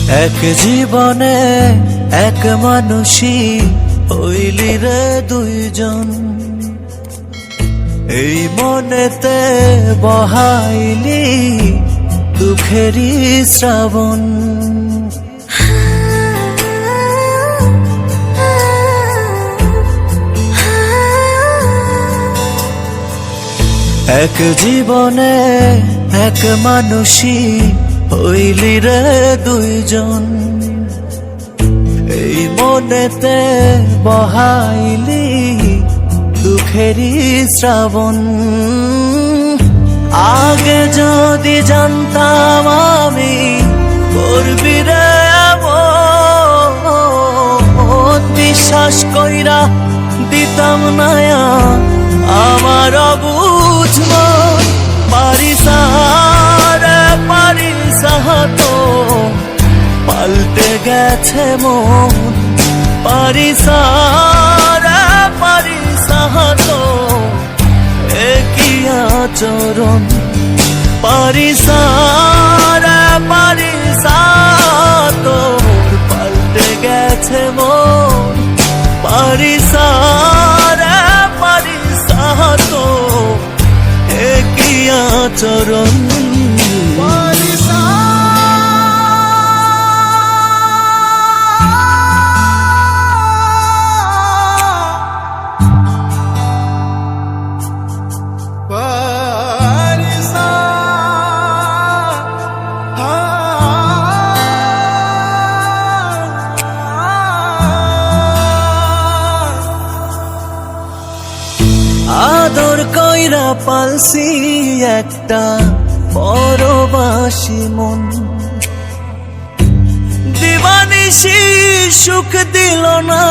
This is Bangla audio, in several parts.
এক জীবনে এক মানুষই হইলি রে দুইজন, এই মনেতে বহাইলি দুঃখেরই শ্রাবণ। এক জীবনে এক মানুষই হইলি রে দুইজন, এই মনেতে বহাইলি দুঃখেরই শ্রাবণ। আগে যদি জানতাম আমি করবি রে এমন, বিশ্বাস কইরা দিতাম না আমার অবুঝ মন। পারিস রে পারিস তো পাল্টে গেছে মন, পারিস রে পারিস তো একই আচরণ। পারিস রে পারিস তো পাল্টে গেছে মন, পারিস রে পারিস তো একই আচরণ। আদর কইরা পালছি একটা পরবাসী মন, দিবানিশি সুখ দিল না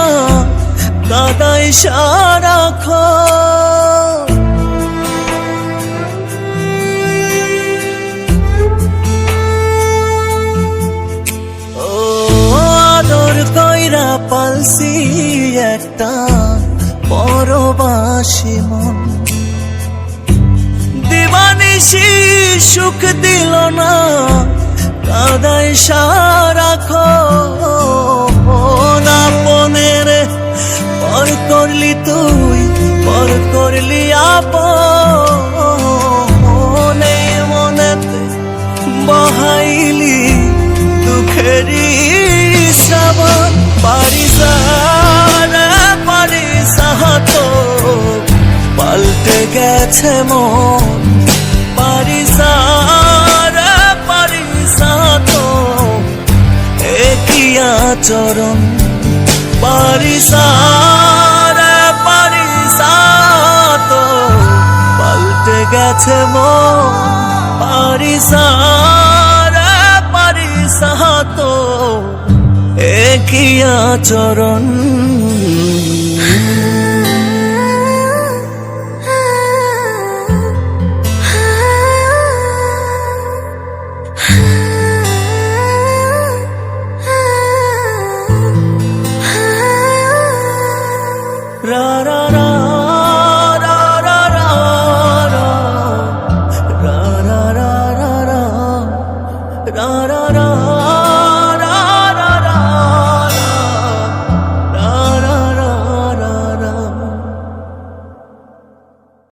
কাদাই সারাক্ষণ। ও আদর কইরা পালছি একটা পরবাসী মন, দিবানিশি সুখ দিল না কাদাই সারাক্ষণ। আপনের পর করলি তুই, পর করলি আপন, এই মনেতে বহাইলি দুঃখেরই শ্রাবণ। পারিস রে পারিস তো পাল্টে গেছে মন, পারিস রে পারিস তো একই আচরণ। পারিস রে পারিস তো পাল্টে গেছে মন, পারিস রে পারিস তো একই আচরণ। ra ra ra ra ra ra ra ra ra ra ra ra ra ra